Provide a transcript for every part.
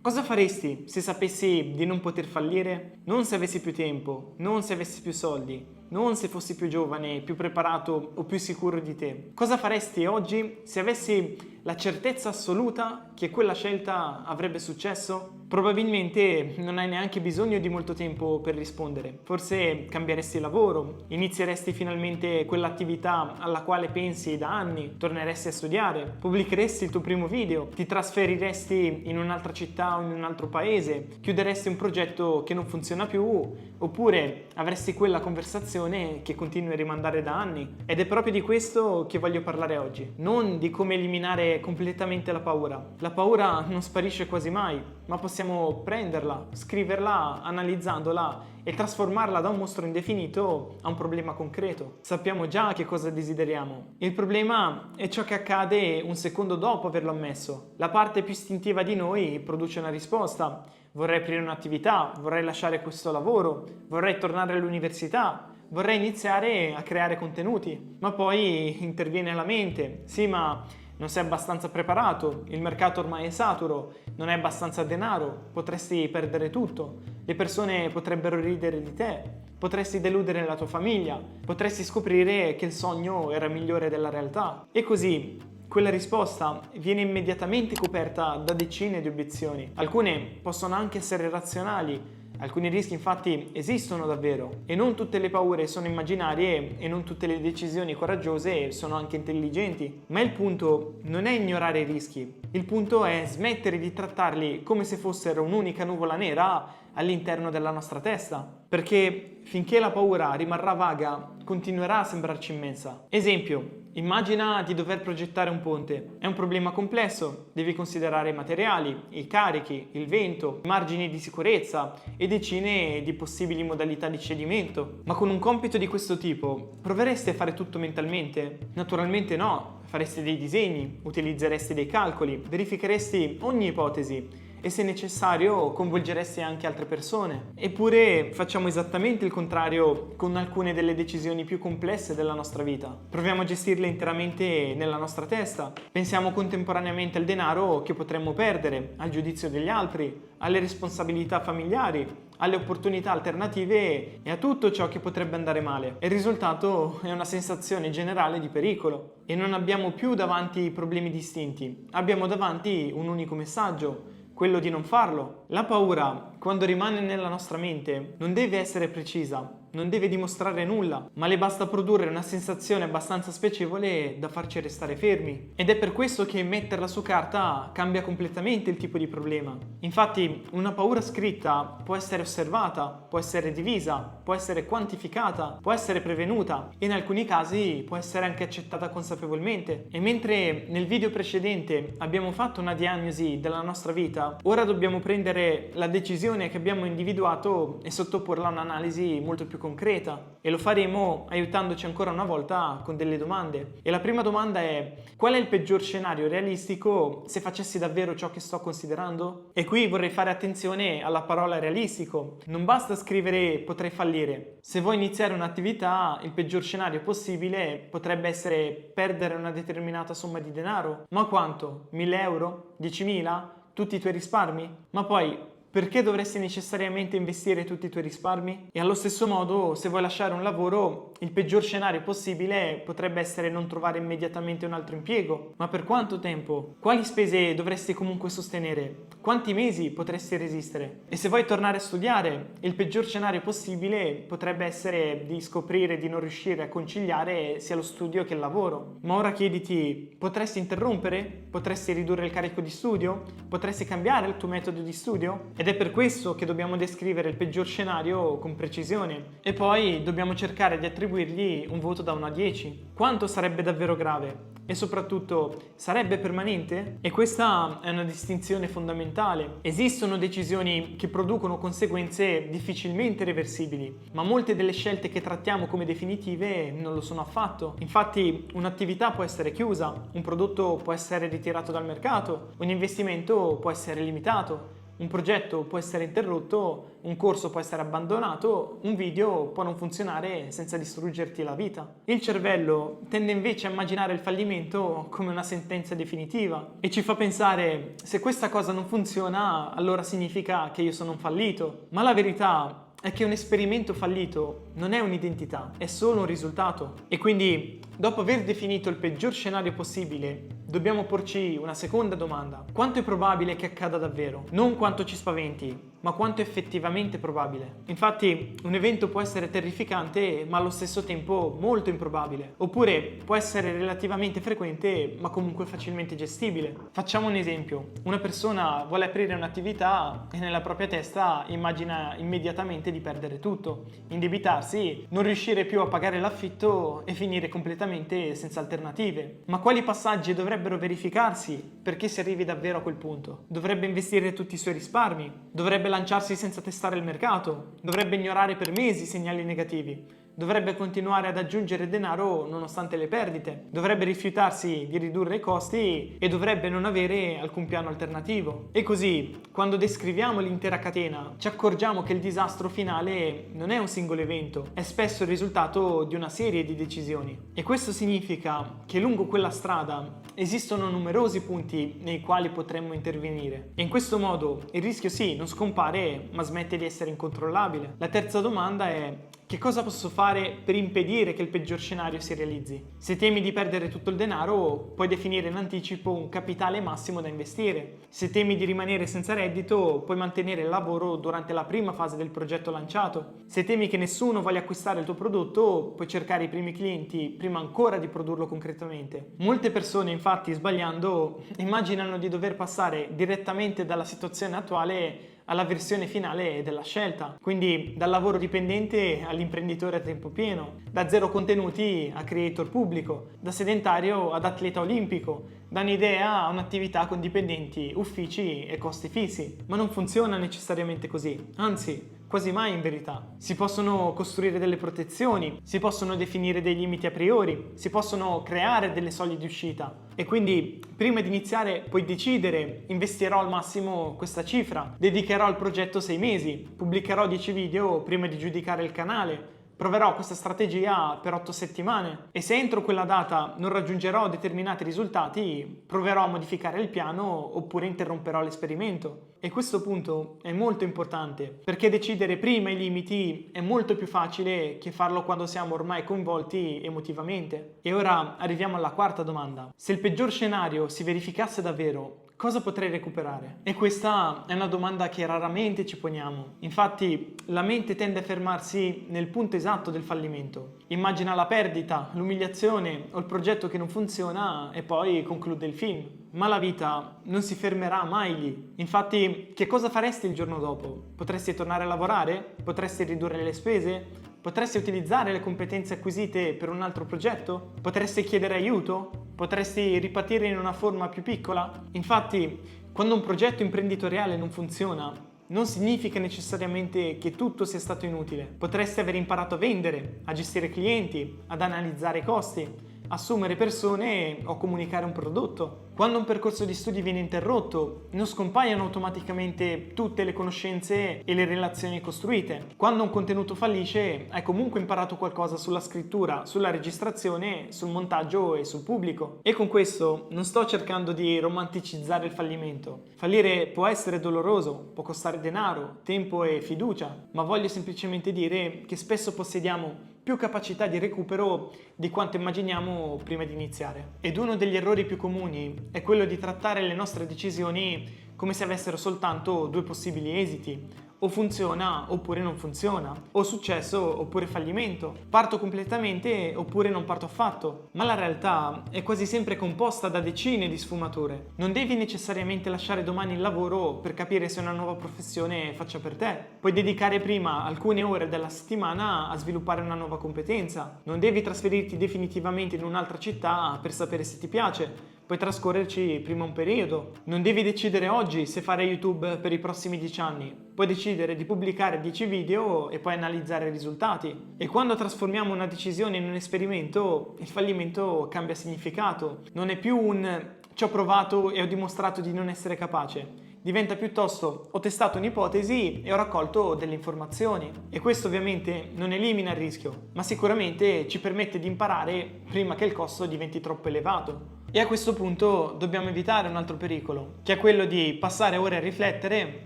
Cosa faresti se sapessi di non poter fallire? Non se avessi più tempo, non se avessi più soldi, non se fossi più giovane, più preparato o più sicuro di te. Cosa faresti oggi se avessi la certezza assoluta che quella scelta avrebbe successo? Probabilmente non hai neanche bisogno di molto tempo per rispondere. Forse cambieresti lavoro, inizieresti finalmente quell'attività alla quale pensi da anni, torneresti a studiare, pubblicheresti il tuo primo video, ti trasferiresti in un'altra città o in un altro paese, chiuderesti un progetto che non funziona più, oppure avresti quella conversazione che continui a rimandare da anni. Ed è proprio di questo che voglio parlare oggi, non di come eliminare completamente la paura. La paura non sparisce quasi mai, ma possiamo prenderla, scriverla, analizzandola e trasformarla da un mostro indefinito a un problema concreto. Sappiamo già che cosa desideriamo. Il problema è ciò che accade un secondo dopo averlo ammesso. La parte più istintiva di noi produce una risposta. Vorrei aprire un'attività, vorrei lasciare questo lavoro, vorrei tornare all'università, vorrei iniziare a creare contenuti. Ma poi interviene la mente. Sì, ma non sei abbastanza preparato, il mercato ormai è saturo, non hai abbastanza denaro, potresti perdere tutto, le persone potrebbero ridere di te, potresti deludere la tua famiglia, potresti scoprire che il sogno era migliore della realtà. E così quella risposta viene immediatamente coperta da decine di obiezioni. Alcune possono anche essere razionali. Alcuni rischi infatti esistono davvero e non tutte le paure sono immaginarie e non tutte le decisioni coraggiose sono anche intelligenti. Ma il punto non è ignorare i rischi, il punto è smettere di trattarli come se fossero un'unica nuvola nera all'interno della nostra testa. Perché finché la paura rimarrà vaga, continuerà a sembrarci immensa. Esempio. Immagina di dover progettare un ponte. È un problema complesso, devi considerare i materiali, i carichi, il vento, i margini di sicurezza e decine di possibili modalità di cedimento. Ma con un compito di questo tipo, proveresti a fare tutto mentalmente? Naturalmente no, faresti dei disegni, utilizzeresti dei calcoli, verificheresti ogni ipotesi e se necessario coinvolgeresti anche altre persone. Eppure facciamo esattamente il contrario con alcune delle decisioni più complesse della nostra vita. Proviamo a gestirle interamente nella nostra testa. Pensiamo contemporaneamente al denaro che potremmo perdere, al giudizio degli altri, alle responsabilità familiari, alle opportunità alternative e a tutto ciò che potrebbe andare male. Il risultato è una sensazione generale di pericolo e non abbiamo più davanti problemi distinti, abbiamo davanti un unico messaggio: quello di non farlo. La paura, quando rimane nella nostra mente, non deve essere precisa, non deve dimostrare nulla, ma le basta produrre una sensazione abbastanza spiacevole da farci restare fermi. Ed è per questo che metterla su carta cambia completamente il tipo di problema. Infatti, una paura scritta può essere osservata, può essere divisa, può essere quantificata, può essere prevenuta e in alcuni casi può essere anche accettata consapevolmente. E mentre nel video precedente abbiamo fatto una diagnosi della nostra vita, ora dobbiamo prendere la decisione che abbiamo individuato e sottoporla a un'analisi molto più concreta. E lo faremo aiutandoci ancora una volta con delle domande. E la prima domanda è: qual è il peggior scenario realistico se facessi davvero ciò che sto considerando? E qui vorrei fare attenzione alla parola realistico. Non basta scrivere potrei fallire. Se vuoi iniziare un'attività, il peggior scenario possibile potrebbe essere perdere una determinata somma di denaro. Ma quanto? 1000 euro? 10.000? Tutti i tuoi risparmi? Ma poi, perché dovresti necessariamente investire tutti i tuoi risparmi? E allo stesso modo, se vuoi lasciare un lavoro, il peggior scenario possibile potrebbe essere non trovare immediatamente un altro impiego. Ma per quanto tempo? Quali spese dovresti comunque sostenere? Quanti mesi potresti resistere? E se vuoi tornare a studiare, il peggior scenario possibile potrebbe essere di scoprire di non riuscire a conciliare sia lo studio che il lavoro. Ma ora chiediti, potresti interrompere? Potresti ridurre il carico di studio? Potresti cambiare il tuo metodo di studio? Ed è per questo che dobbiamo descrivere il peggior scenario con precisione. E poi dobbiamo cercare di attribuirgli un voto da 1 a 10. Quanto sarebbe davvero grave? E soprattutto, sarebbe permanente? E questa è una distinzione fondamentale. Esistono decisioni che producono conseguenze difficilmente reversibili, ma molte delle scelte che trattiamo come definitive non lo sono affatto. Infatti, un'attività può essere chiusa, un prodotto può essere ritirato dal mercato, un investimento può essere limitato. Un progetto può essere interrotto, un corso può essere abbandonato, un video può non funzionare senza distruggerti la vita. Il cervello tende invece a immaginare il fallimento come una sentenza definitiva e ci fa pensare: se questa cosa non funziona, allora significa che io sono un fallito. Ma la verità è che un esperimento fallito non è un'identità, è solo un risultato. E quindi, dopo aver definito il peggior scenario possibile, dobbiamo porci una seconda domanda: quanto è probabile che accada davvero? Non quanto ci spaventi, ma quanto è effettivamente probabile. Infatti, un evento può essere terrificante, ma allo stesso tempo molto improbabile. Oppure può essere relativamente frequente, ma comunque facilmente gestibile. Facciamo un esempio: una persona vuole aprire un'attività e nella propria testa immagina immediatamente di perdere tutto, indebitarsi, non riuscire più a pagare l'affitto e finire completamente senza alternative. Ma quali passaggi dovrebbero verificarsi perché si arrivi davvero a quel punto? Dovrebbe investire tutti i suoi risparmi, dovrebbe lanciarsi senza testare il mercato, dovrebbe ignorare per mesi i segnali negativi, dovrebbe continuare ad aggiungere denaro nonostante le perdite, dovrebbe rifiutarsi di ridurre i costi e dovrebbe non avere alcun piano alternativo. E così, quando descriviamo l'intera catena, ci accorgiamo che il disastro finale non è un singolo evento, è spesso il risultato di una serie di decisioni. E questo significa che lungo quella strada esistono numerosi punti nei quali potremmo intervenire. E in questo modo il rischio sì, non scompare, ma smette di essere incontrollabile. La terza domanda è: che cosa posso fare per impedire che il peggior scenario si realizzi? Se temi di perdere tutto il denaro, puoi definire in anticipo un capitale massimo da investire. Se temi di rimanere senza reddito, puoi mantenere il lavoro durante la prima fase del progetto lanciato. Se temi che nessuno voglia acquistare il tuo prodotto, puoi cercare i primi clienti prima ancora di produrlo concretamente. Molte persone, infatti, sbagliando, immaginano di dover passare direttamente dalla situazione attuale alla versione finale della scelta, quindi dal lavoro dipendente all'imprenditore a tempo pieno, da zero contenuti a creator pubblico, da sedentario ad atleta olimpico, da un'idea a un'attività con dipendenti, uffici e costi fissi. Ma non funziona necessariamente così, anzi, quasi mai in verità. Si possono costruire delle protezioni, si possono definire dei limiti a priori, si possono creare delle soglie di uscita. E quindi, prima di iniziare, puoi decidere: investirò al massimo questa cifra, dedicherò al progetto 6 mesi, pubblicherò 10 video prima di giudicare il canale, proverò questa strategia per 8 settimane e se entro quella data non raggiungerò determinati risultati, proverò a modificare il piano oppure interromperò l'esperimento. E questo punto è molto importante, perché decidere prima i limiti è molto più facile che farlo quando siamo ormai coinvolti emotivamente. E ora arriviamo alla quarta domanda: se il peggior scenario si verificasse davvero, cosa potrei recuperare? E questa è una domanda che raramente ci poniamo. Infatti, la mente tende a fermarsi nel punto esatto del fallimento. Immagina la perdita, l'umiliazione o il progetto che non funziona e poi conclude il film. Ma la vita non si fermerà mai lì. Infatti, che cosa faresti il giorno dopo? Potresti tornare a lavorare? Potresti ridurre le spese? Potresti utilizzare le competenze acquisite per un altro progetto? Potresti chiedere aiuto? Potresti ripartire in una forma più piccola? Infatti, quando un progetto imprenditoriale non funziona, non significa necessariamente che tutto sia stato inutile. Potresti aver imparato a vendere, a gestire clienti, ad analizzare i costi, assumere persone o comunicare un prodotto. Quando un percorso di studi viene interrotto, non scompaiono automaticamente tutte le conoscenze e le relazioni costruite. Quando un contenuto fallisce, hai comunque imparato qualcosa sulla scrittura, sulla registrazione, sul montaggio e sul pubblico. E con questo non sto cercando di romanticizzare il fallimento. Fallire può essere doloroso, può costare denaro, tempo e fiducia, ma voglio semplicemente dire che spesso possediamo più capacità di recupero di quanto immaginiamo prima di iniziare. Ed uno degli errori più comuni è quello di trattare le nostre decisioni come se avessero soltanto due possibili esiti: o funziona oppure non funziona, o successo oppure fallimento, parto completamente oppure non parto affatto. Ma la realtà è quasi sempre composta da decine di sfumature. Non devi necessariamente lasciare domani il lavoro per capire se una nuova professione faccia per te. Puoi dedicare prima alcune ore della settimana a sviluppare una nuova competenza. Non devi trasferirti definitivamente in un'altra città per sapere se ti piace. Puoi trascorrerci prima un periodo. Non devi decidere oggi se fare YouTube per i prossimi 10 anni. Puoi decidere di pubblicare 10 video e poi analizzare i risultati. E quando trasformiamo una decisione in un esperimento, il fallimento cambia significato. Non è più un "ci ho provato e ho dimostrato di non essere capace". diventa piuttosto ho testato un'ipotesi e ho raccolto delle informazioni. E questo ovviamente non elimina il rischio, ma sicuramente ci permette di imparare prima che il costo diventi troppo elevato. E a questo punto dobbiamo evitare un altro pericolo, che è quello di passare ore a riflettere,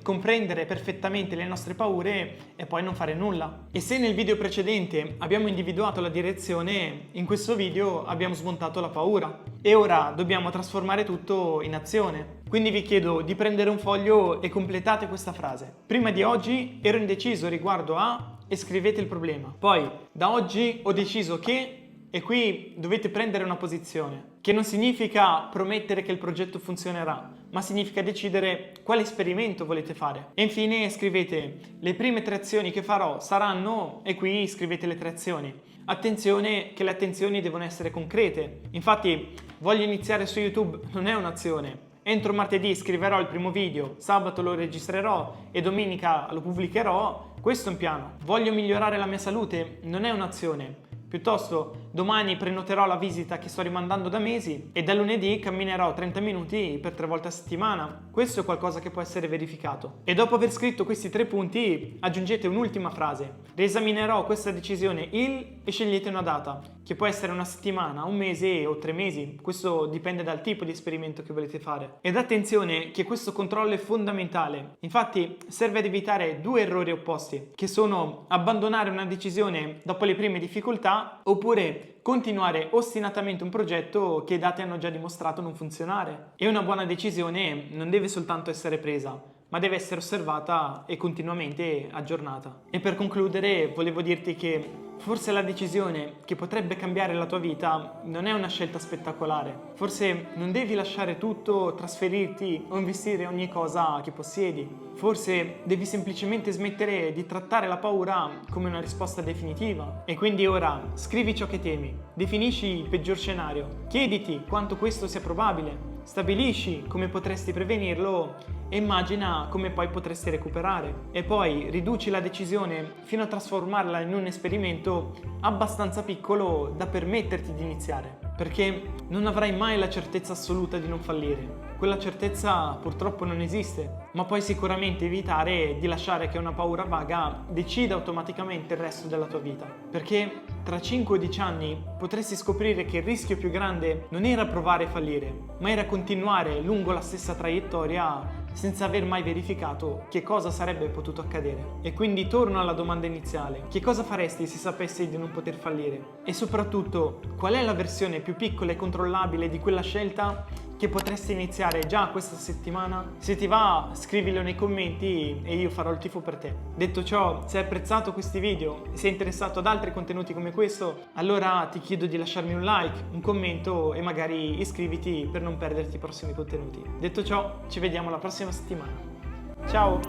comprendere perfettamente le nostre paure e poi non fare nulla. E se nel video precedente abbiamo individuato la direzione, in questo video abbiamo smontato la paura. E ora dobbiamo trasformare tutto in azione. Quindi vi chiedo di prendere un foglio e completate questa frase. Prima di oggi ero indeciso riguardo a... e scrivete il problema. Poi, da oggi ho deciso che... E qui dovete prendere una posizione, che non significa promettere che il progetto funzionerà, ma significa decidere quale esperimento volete fare. E infine scrivete: le prime 3 azioni che farò saranno... e qui scrivete le 3 azioni. Attenzione che le azioni devono essere concrete. Infatti, voglio iniziare su YouTube non è un'azione. Entro martedì scriverò il primo video, sabato lo registrerò e domenica lo pubblicherò. Questo è un piano. Voglio migliorare la mia salute non è un'azione. Piuttosto, domani prenoterò la visita che sto rimandando da mesi e da lunedì camminerò 30 minuti per 3 volte a settimana. Questo è qualcosa che può essere verificato. E dopo aver scritto questi 3 punti, aggiungete un'ultima frase. Riesaminerò questa decisione e scegliete una data, che può essere una settimana, un mese o 3 mesi. Questo dipende dal tipo di esperimento che volete fare. Ed attenzione che questo controllo è fondamentale. Infatti, serve ad evitare 2 errori opposti, che sono abbandonare una decisione dopo le prime difficoltà oppure continuare ostinatamente un progetto che i dati hanno già dimostrato non funzionare. E una buona decisione non deve soltanto essere presa, ma deve essere osservata e continuamente aggiornata. E per concludere volevo dirti che forse la decisione che potrebbe cambiare la tua vita non è una scelta spettacolare. Forse non devi lasciare tutto, trasferirti o investire ogni cosa che possiedi. Forse devi semplicemente smettere di trattare la paura come una risposta definitiva. E quindi ora scrivi ciò che temi, definisci il peggior scenario, chiediti quanto questo sia probabile, stabilisci come potresti prevenirlo e immagina come poi potresti recuperare. E poi riduci la decisione fino a trasformarla in un esperimento abbastanza piccolo da permetterti di iniziare. Perché non avrai mai la certezza assoluta di non fallire. Quella certezza purtroppo non esiste, ma puoi sicuramente evitare di lasciare che una paura vaga decida automaticamente il resto della tua vita. Perché tra 5 o 10 anni potresti scoprire che il rischio più grande non era provare a fallire, ma era continuare lungo la stessa traiettoria senza aver mai verificato che cosa sarebbe potuto accadere. E quindi torno alla domanda iniziale: che cosa faresti se sapessi di non poter fallire? E soprattutto, qual è la versione più piccola e controllabile di quella scelta che potresti iniziare già questa settimana? Se ti va, scrivilo nei commenti e io farò il tifo per te. Detto ciò, se hai apprezzato questi video e sei interessato ad altri contenuti come questo, allora ti chiedo di lasciarmi un like, un commento e magari iscriviti per non perderti i prossimi contenuti. Detto ciò, ci vediamo la prossima settimana. Ciao!